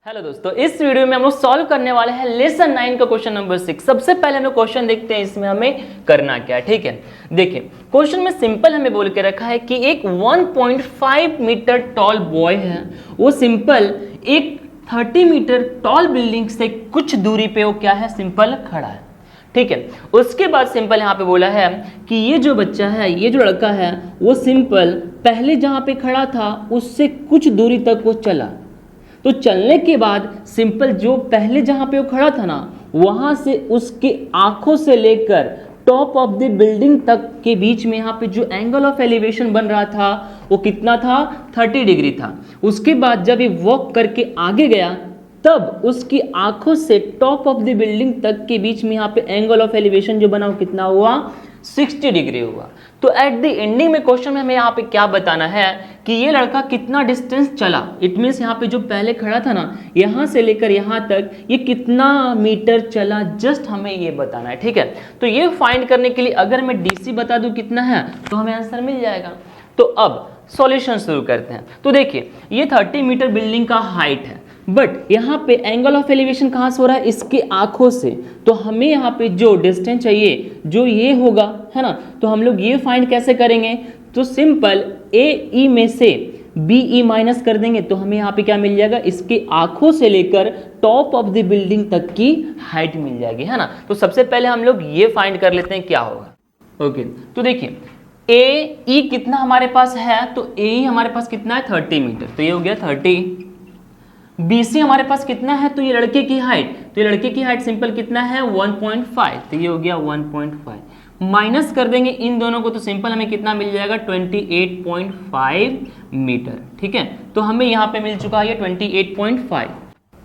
Hello दोस्तों, इस video में हम लोग सॉल्व करने वाले हैं लेसन 9 का क्वेश्चन नंबर 6। सबसे पहले हम लोग क्वेश्चन देखते हैं इसमें हमें करना क्या है। ठीक है, देखिए क्वेश्चन में सिंपल हमें बोल के रखा है कि एक 1.5 मीटर टॉल बॉय है, वो सिंपल एक 30 मीटर टॉल बिल्डिंग से कुछ दूरी पे वो क्या है, सिंपल खड़ा है। ठीक है, उसके बाद सिंपल यहाँ पे बोला है कि ये जो बच्चा है, ये जो लड़का है, वो सिंपल पहले जहाँ पे खड़ा था उससे कुछ दूरी तक वो चला। तो चलने के बाद सिंपल जो पहले जहां पे वो खड़ा था ना, वहां से उसके आंखों से लेकर टॉप ऑफ द बिल्डिंग तक के बीच में यहाँ पे जो एंगल ऑफ एलिवेशन बन रहा था वो कितना था, 30 डिग्री था। उसके बाद जब ये वॉक करके आगे गया तब उसकी आंखों से टॉप ऑफ द बिल्डिंग तक के बीच में यहाँ पे एंगल ऑफ एलिवेशन जो बना वो कितना हुआ, 60 डिग्री हुआ। तो एट द एंडिंग में क्वेश्चन में हमें यहाँ पे क्या बताना है कि ये लड़का कितना डिस्टेंस चला। इट मीन्स यहाँ पे जो पहले खड़ा था ना, यहाँ से लेकर यहाँ तक ये कितना मीटर चला, जस्ट हमें ये बताना है। ठीक है, तो ये फाइंड करने के लिए अगर मैं डीसी बता दूं कितना है तो हमें आंसर मिल जाएगा। तो अब सॉल्यूशन शुरू करते हैं। तो देखिए ये 30 मीटर बिल्डिंग का हाइट है, बट यहाँ पे एंगल ऑफ एलिवेशन कहाँ से हो रहा है, इसके आंखों से। तो हमें यहाँ पे जो डिस्टेंस चाहिए जो ये होगा, है ना, तो हम लोग ये फाइंड कैसे करेंगे, तो सिंपल ए ई में से बी ई माइनस कर देंगे तो हमें यहाँ पे क्या मिल जाएगा, इसके आंखों से लेकर टॉप ऑफ द बिल्डिंग तक की हाइट मिल जाएगी, है ना। तो सबसे पहले हम लोग ये फाइंड कर लेते हैं क्या होगा। ओके, तो देखिए ए ई कितना हमारे पास है, तो ए ई हमारे पास कितना है, 30 मीटर, तो ये हो गया 30। BC हमारे पास कितना है, तो ये लड़के की हाइट, तो ये लड़के की हाइट सिंपल कितना है, 1.5, तो ये हो गया 1.5। माइनस कर देंगे इन दोनों को तो सिंपल हमें कितना मिल जाएगा, 28.5 मीटर। ठीक है, तो हमें यहाँ पे मिल चुका है ये 28.5।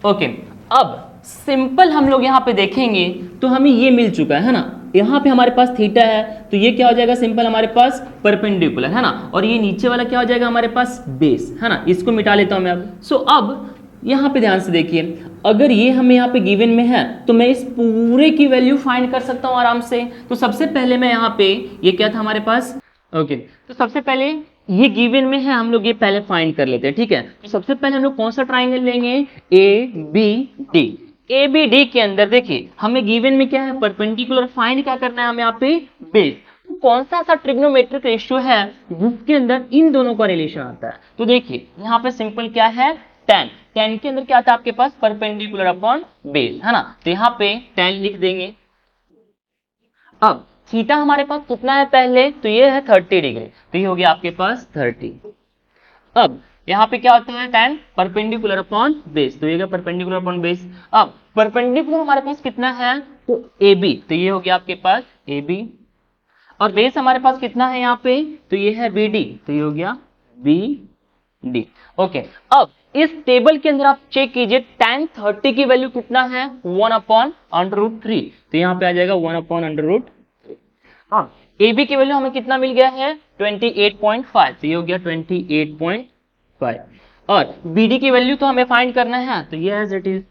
ओके, अब सिंपल हम लोग यहाँ पे देखेंगे तो हमें ये मिल चुका है ना, यहाँ पे हमारे पास थीटा है तो ये क्या हो जाएगा, सिंपल हमारे पास परपेंडिकुलर, है ना, और ये नीचे वाला क्या हो जाएगा हमारे पास, बेस, है ना। इसको मिटा लेता हूं मैं अब। सो अब यहाँ पे ध्यान से देखिए, अगर ये हमें यहाँ पे गिवन में है तो मैं इस पूरे की वैल्यू फाइंड कर सकता हूँ आराम से। तो सबसे पहले मैं यहाँ पे, ये क्या था हमारे पास, ओके, तो सबसे पहले ये गिवन में है, हम लोग ये पहले फाइंड कर लेते हैं। ठीक है, तो सबसे पहले हम लोग कौन सा ट्राइंगल लेंगे, A B D. A B D के अंदर देखिए हमें गिवन में क्या है, परपेंडिकुलर। फाइंड क्या करना है हमें यहाँ पे, बेस। कौन सा ऐसा ट्रिग्नोमेट्रिक रेशियो है जिसके अंदर इन दोनों का रिलेशन आता है, तो देखिए यहाँ पे सिंपल क्या है, tan। tan के अंदर क्या आता है आपके पास, परपेंडिकुलर अपॉन बेस, है ना, तो यहाँ पे tan लिख देंगे। अब थीटा हमारे पास कितना है पहले, तो ये है 30 डिग्री, तो ये हो गया आपके पास 30। अब यहाँ पे क्या होता है, tan परपेंडिकुलर अपॉन बेस, तो ये गया परपेंडिकुलर अपॉन बेस। अब परपेंडिकुलर हमारे पास कितना है, तो AB, तो ये हो गया आपके पास AB, और बेस हमारे पास कितना है यहाँ पे, तो ये है BD, तो ये हो गया BD। ओके, अब इस टेबल के अंदर आप चेक कीजिए tan 30 की वैल्यू कितना है, 1/√3, तो यहाँ पे आ जाएगा 1/√3। हाँ, AB की वैल्यू हमें कितना मिल गया है, 28.5, तो ये हो गया 28.5। और BD की वैल्यू तो हमें फाइंड करना है, तो ये एज इट इज।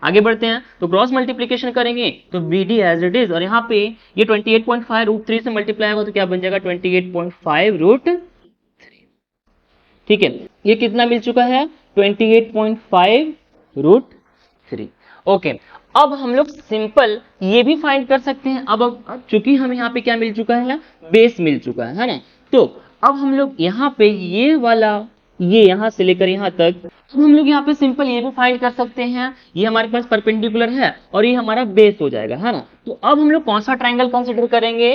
आगे बढ़ते हैं तो क्रॉस मल्टीप्लिकेशन करेंगे तो BD एज इट इज, और यहाँ पे ये 28.5 √3 से मल्टीप्लाई होगा तो क्या बन जाएगा, 28.5 √3। ठीक है, ये कितना मिल चुका है, 28.5 √3। ओके, अब हम लोग सिंपल ये भी फाइंड कर सकते हैं। अब चूंकि हमें यहाँ पे क्या मिल चुका है, बेस मिल चुका है ना, तो अब हम लोग यहाँ पे ये वाला, ये यहाँ से लेकर यहाँ तक, तो हम लोग यहाँ पे सिंपल ये भी फाइंड कर सकते हैं। ये हमारे पास परपेंडिकुलर है और ये हमारा बेस हो जाएगा, है ना। तो अब हम लोग कौन सा ट्राइंगल कंसिडर करेंगे,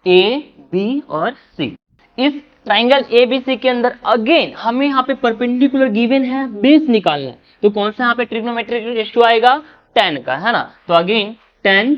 ए बी और सी। इस ट्राइंगल ABC के अंदर अगेन हमें यहाँ पे परपेंडिकुलर गिवन है, बेस निकालना है, तो कौन सा यहाँ पे ट्रिग्नोमेट्रिक रेशियो आएगा, tan का, है ना। तो अगेन tan,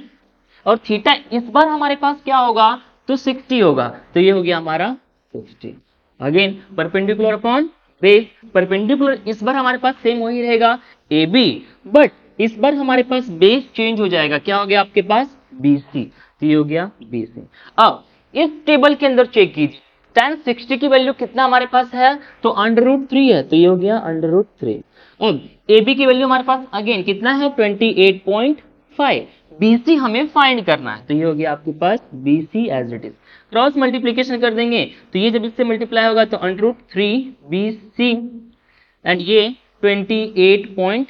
और थीटा इस बार हमारे पास क्या होगा, तो 60 होगा, तो ये हो गया हमारा 60। Again perpendicular upon base, perpendicular इस बार हमारे पास सेम वही रहेगा AB, बट इस बार हमारे पास बेस चेंज हो जाएगा, क्या हो गया आपके पास, BC, तो ये हो गया BC। अब इस टेबल के अंदर चेक कीजिए tan 60 की वैल्यू कितना हमारे पास है, तो √3 है, तो ये हो गया √3। अब AB की वैल्यू हमारे पास अगेन कितना है, 28.5। BC हमें फाइंड करना है, तो ये हो गया आपके पास BC as it is. Cross multiplication कर देंगे तो ये जब इससे मल्टीप्लाई होगा तो √3 BC, एंड ये 28.5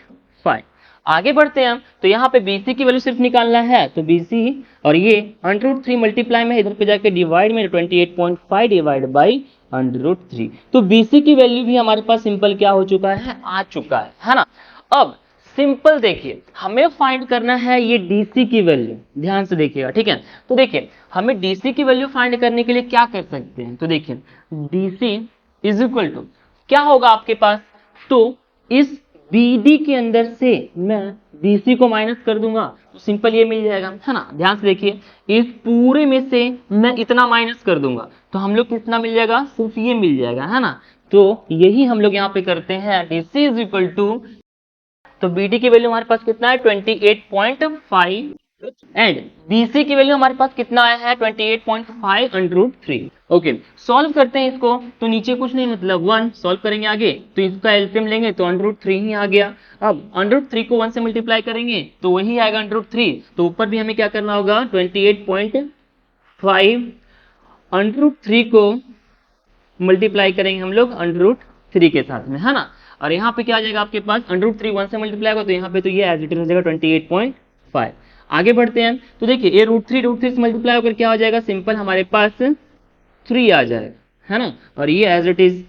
आगे बढ़ते हैं हम, तो यहाँ पे BC की वैल्यू सिर्फ निकालना है, तो BC और ये √3 मल्टीप्लाई में इधर पे जाके डिवाइड में 28.5 डिवाइड बाई √3, तो BC की वैल्यू भी हमारे पास सिंपल क्या हो चुका है, आ चुका है ना। अब सिंपल देखिए हमें फाइंड करना है ये DC की वैल्यू, ध्यान से देखिएगा, ठीक है। तो देखिए हमें DC की वैल्यू फाइंड करने के लिए क्या कर सकते हैं, तो देखिए DC इज इक्वल टू क्या होगा आपके पास, तो इस BD के अंदर से मैं BC को माइनस कर दूंगा तो सिंपल ये मिल जाएगा, है ना। ध्यान से देखिए इस पूरे में से मैं इतना माइनस कर दूंगा तो हम लोग कितना मिल जाएगा, सिर्फ ये मिल जाएगा, है ना। तो यही हम लोग यहाँ पे करते हैं, DC इज इक्वल टू, तो BD की वैल्यू हमारे पास कितना है 28.5 एंड BC की वैल्यू हमारे पास कितना आया है 28.5 √3। ओके सॉल्व करते हैं इसको, तो नीचे कुछ नहीं मतलब 1 सॉल्व करेंगे आगे, तो इसका एलसीएम लेंगे तो √3 ही आ गया। अब √3 को 1 से मल्टीप्लाई करेंगे तो वही आएगा √3, तो ऊपर भी हमें क्या करना होगा 28.5 √3 को मल्टीप्लाई करेंगे हम लोग √3 के साथ में, है ना। और यहाँ पे क्या आ जाएगा आपके पास √3 1 से मल्टीप्लाई होगा तो यहाँ पे तो ये एज इट इज हो जाएगा 28.5। आगे बढ़ते हैं, तो देखिए ये √3 से मल्टीप्लाई होकर क्या हो जाएगा, सिंपल हमारे पास 3 आ जाएगा, है ना। और ये एज इट इज,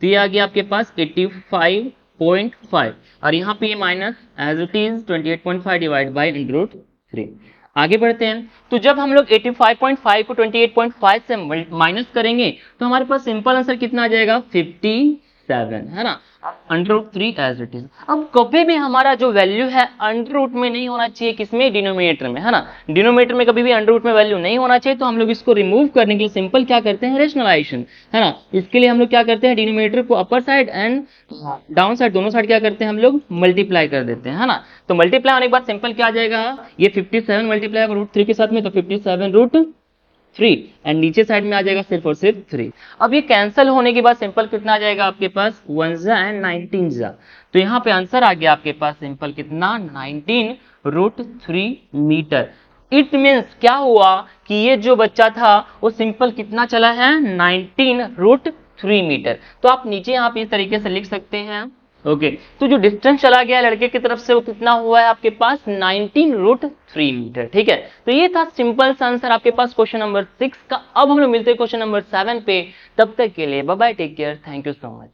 तो ये आ गया आपके पास 85.5 और यहाँ पे ये minus as it is 28.5 divide by √3। आगे बढ़ते हैं, तो जब हम लोग 85.5 को 28.5 से माइनस करेंगे तो हमारे पास सिंपल आंसर कितना आ जाएगा 57, है ना, √3 एज इट इज। अब कभी भी हमारा जो वैल्यू है अंडर में नहीं होना चाहिए, किसमें, डिनोमिनेटर में, है ना। डिनोमिनेटर में कभी भी अंडर में वैल्यू नहीं होना चाहिए, तो हम लोग इसको रिमूव करने के लिए सिंपल क्या करते हैं, रेशनलाइजेशन, है ना। इसके लिए हम लोग क्या करते हैं, डिनोमिनेटर को upper side and down side दोनों साइड क्या करते हैं हम लोग मल्टीप्लाई कर देते हैं, है ना। तो मल्टीप्लाई होने के बाद सिंपल क्या आ जाएगा, ये 57 मल्टीप्लाई √3 के साथ में, तो 57 √3 एंड नीचे साइड में आ जाएगा सिर्फ और सिर्फ 3। अब ये कैंसिल होने के बाद सिंपल कितना आ जाएगा आपके पास 1 जा एंड 19 जा, तो यहाँ पे आंसर आ गया आपके पास सिंपल कितना 19 √3 मीटर। इट मीन्स क्या हुआ कि ये जो बच्चा था वो सिंपल कितना चला है 19 √3 मीटर। तो आप नीचे यहाँ पे इस तरीके से लिख सकते हैं। ओके तो जो डिस्टेंस चला गया लड़के की तरफ से वो कितना हुआ है आपके पास 19 √3 मीटर, ठीक है। तो ये था सिंपल सा आंसर आपके पास क्वेश्चन नंबर 6 का। अब हम लोग मिलते हैं क्वेश्चन नंबर 7 पे, तब तक के लिए bye bye, take care, thank you so much.